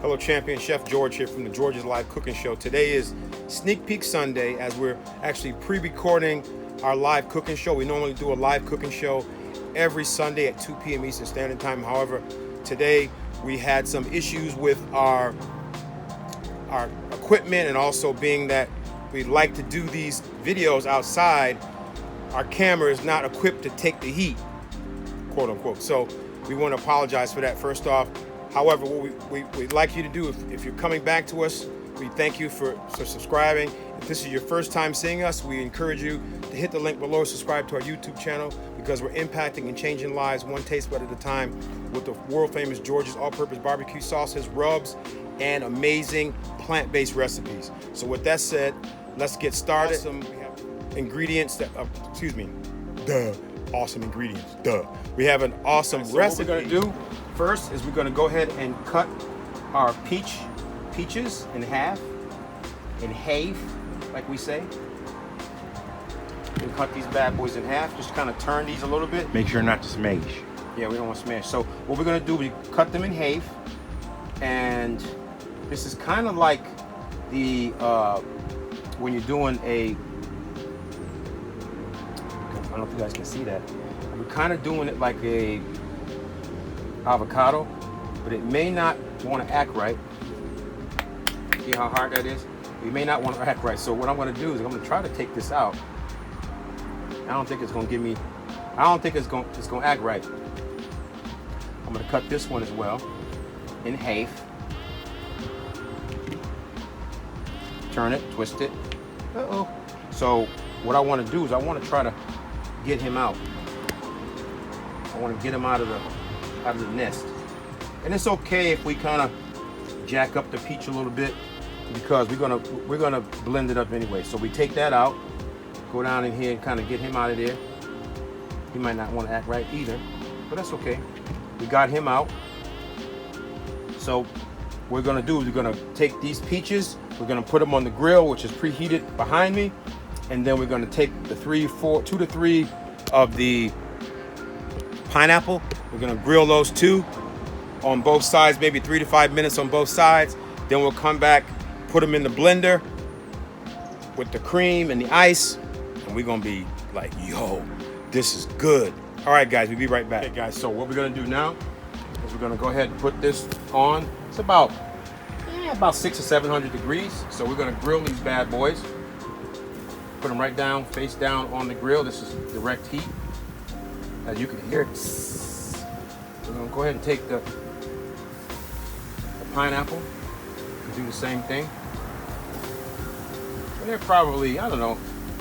Hello Champion, Chef George here from the George's Live Cooking Show. Today is Sneak Peek Sunday as we're actually pre-recording our live cooking show. We normally do a live cooking show every Sunday at 2 p.m. Eastern Standard Time. However, today we had some issues with our equipment, and also being that we like to do these videos outside, our camera is not equipped to take the heat, quote unquote. So we want to apologize for that first off. However, what we'd like you to do, if you're coming back to us, we thank you for subscribing. If this is your first time seeing us, we encourage you to hit the link below, subscribe to our YouTube channel, because we're impacting and changing lives one taste bud at a time with the world famous George's all-purpose barbecue sauces, rubs, and amazing plant-based recipes. So with that said, let's get started. We have ingredients that, awesome ingredients, We have an awesome recipe. What we're gonna do first is we're gonna go ahead and cut our peaches in half, like we say. We cut these bad boys in half, just kind of turn these a little bit. Make sure not to smash. Yeah, we don't want to smash. So what we're gonna do, we cut them in half, and this is kind of like the when you're doing a, I don't know if you guys can see that. We're kind of doing it like a avocado, but it may not want to act right. See how hard that is? You may not want to act right. So what I'm going to do is I'm going to try to take this out. I don't think it's going to give me, I don't think it's going to act right. I'm going to cut this one as well in half. Turn it, twist it. Uh-oh. So what I want to do is I want to try to get him out. I want to get him out of the nest. And it's okay if we kind of jack up the peach a little bit, because we're gonna blend it up anyway. So we take that out, go down in here and kind of get him out of there. He might not want to act right either, but that's okay. We got him out. So what we're gonna do is we're gonna take these peaches, we're gonna put them on the grill, which is preheated behind me, and then we're gonna take the 2 to 3 of the pineapple. We're gonna grill those two on both sides, maybe 3 to 5 minutes on both sides. Then we'll come back, put them in the blender with the cream and the ice, and we're gonna be like, yo, this is good. All right, guys, we'll be right back. Okay, guys, so what we're gonna do now is we're gonna go ahead and put this on. It's about 600 or 700 degrees. So we're gonna grill these bad boys. Put them right down, face down on the grill. This is direct heat. As you can hear it. We're gonna go ahead and take the pineapple and do the same thing. And they're probably, I don't know,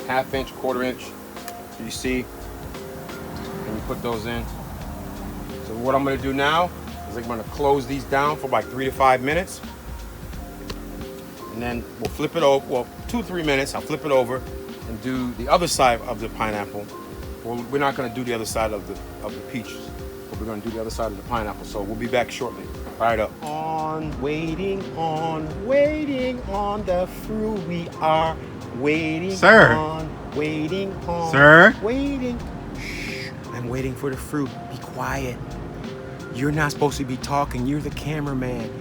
1/2 inch, 1/4 inch. You see, and you put those in. So what I'm gonna do now is I'm gonna close these down for like 3 to 5 minutes. And then we'll flip it over, well, 2 or 3 minutes, I'll flip it over and do the other side of the pineapple. Well, we're not gonna do the other side of the peaches, but we're gonna do the other side of the pineapple. So we'll be back shortly. Right up. Waiting on the fruit. We are waiting. Sir. Waiting on. Sir. Waiting. Shh, I'm waiting for the fruit. Be quiet. You're not supposed to be talking. You're the cameraman.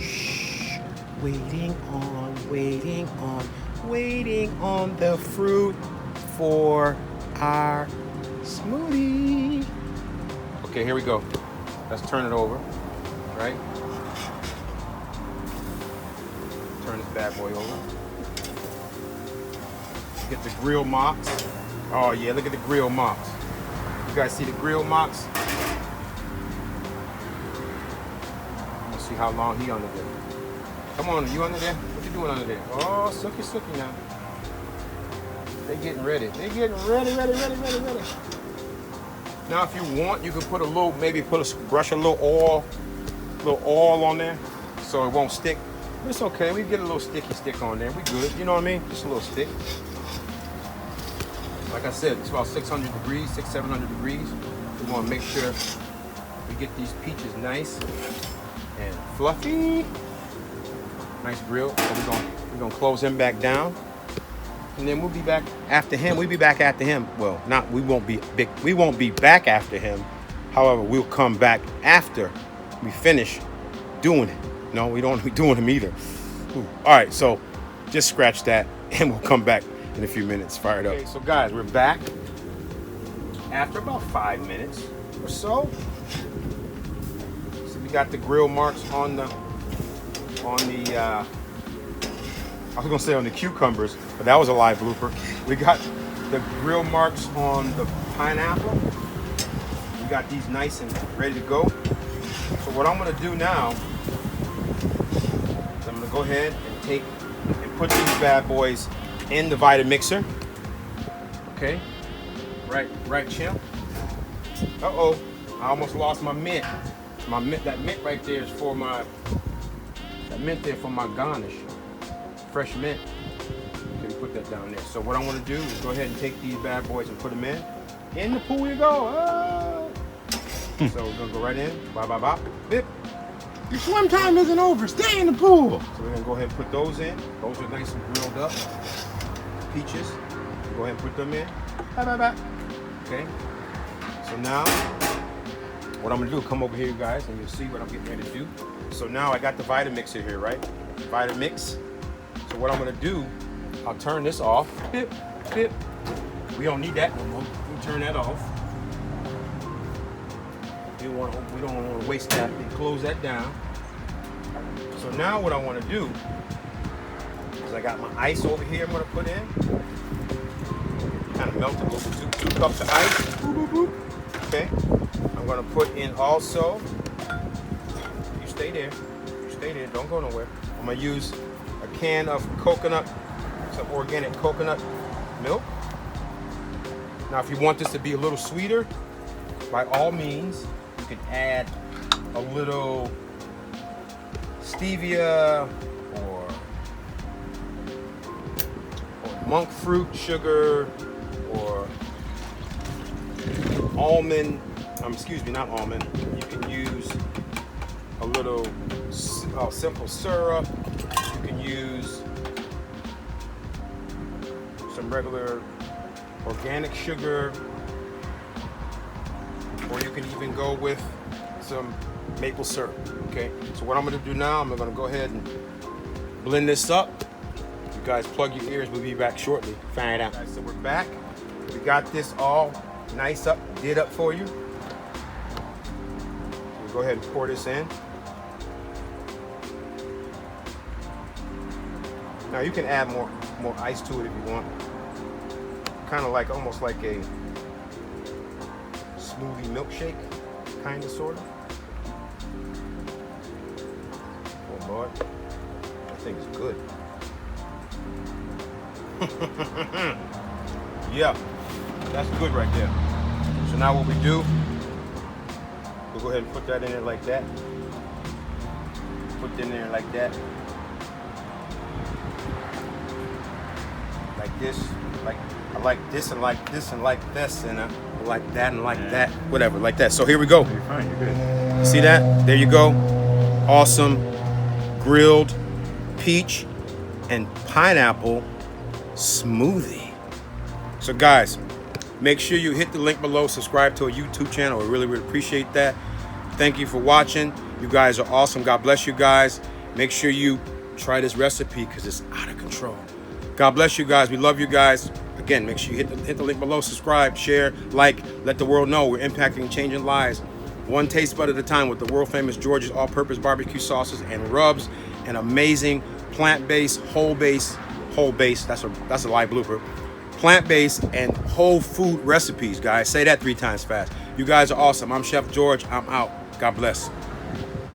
Shh. Waiting on the fruit for our smoothie. Okay, here we go. Let's turn it over, right? Turn this bad boy over. Get the grill marks. Oh yeah, look at the grill marks. You guys see the grill marks? Let's see how long he under there. Come on, you under there? What you doing under there? Oh, sooky now. They getting ready. They getting ready. Now, if you want, you can put a little, brush a little oil on there, so it won't stick. But it's okay. We get a little sticky stick on there. We good. You know what I mean? Just a little stick. Like I said, it's about 600 degrees, 700 degrees. We want to make sure we get these peaches nice and fluffy. Nice grill. So we're gonna close him back down. And then we'll be back after him. We'll be back after him. Well, we won't be back after him. However, we'll come back after we finish doing it. No, we don't be doing them either. Ooh. All right, so just scratch that, and we'll come back in a few minutes. Fire it up. Okay, so guys, we're back after about 5 minutes or so. So we got the grill marks on the I was gonna say on the cucumbers, but that was a live blooper. We got the grill marks on the pineapple. We got these nice and ready to go. So what I'm gonna do now is I'm gonna go ahead and take and put these bad boys in the Vitamixer. Okay, right, Chimp. Uh-oh, I almost lost my mint. That mint right there is for my, garnish. Fresh mint. Okay, put that down there. So what I want to do is go ahead and take these bad boys and put them in. In the pool you go. Ah. So we're gonna go right in. Bop, bop, bop. Bip. Your swim time isn't over. Stay in the pool. So we're gonna go ahead and put those in. Those are nice and grilled up. Peaches. Go ahead and put them in. Bop, bop, bop. Okay. So now, what I'm gonna do, come over here, you guys, and you'll see what I'm getting ready to do. So now I got the Vitamixer here, right? Vitamix. So what I'm gonna do, I'll turn this off. Bip, bip. We don't need that no more. We turn that off. We don't want to waste that. We close that down. So now what I want to do is I got my ice over here. I'm gonna put in. Kind of melt it over 2 cups of ice. Boop, boop, boop. Okay. I'm gonna put in also. You stay there. You stay there. Don't go nowhere. I'm gonna use a can of coconut, some organic coconut milk. Now, if you want this to be a little sweeter, by all means, you can add a little stevia or monk fruit sugar or almond, excuse me, not almond. You can use a little simple syrup. You can use some regular organic sugar, or you can even go with some maple syrup. Okay, so what I'm going to do now, I'm going to go ahead and blend this up. You guys plug your ears, we'll be back shortly. Find out. So we're back. We got this all nice up, did up for you. We'll go ahead and pour this in. Now you can add more ice to it if you want. Kind of like, almost like a smoothie milkshake, kind of, sort of. Oh Lord, that thing is good. Yeah, that's good right there. So now what we do, we'll go ahead and put that in there like that. Put it in there like that. Like this, like I like this and like this and like this and I like that and like that, whatever, like that. So here we go. You're fine, you're good. See that? There you go. Awesome grilled peach and pineapple smoothie. So guys, make sure you hit the link below, subscribe to our YouTube channel. I really appreciate that. Thank you for watching. You guys are awesome. God bless you guys. Make sure you try this recipe because it's out of control. God bless you guys. We love you guys. Again, make sure you hit the link below, subscribe, share, like, let the world know we're impacting and changing lives. One taste bud at a time with the world famous George's all-purpose barbecue sauces and rubs and amazing plant-based, whole base, that's a live blooper. Plant-based and whole food recipes, guys. Say that 3 times fast. You guys are awesome. I'm Chef George. I'm out. God bless.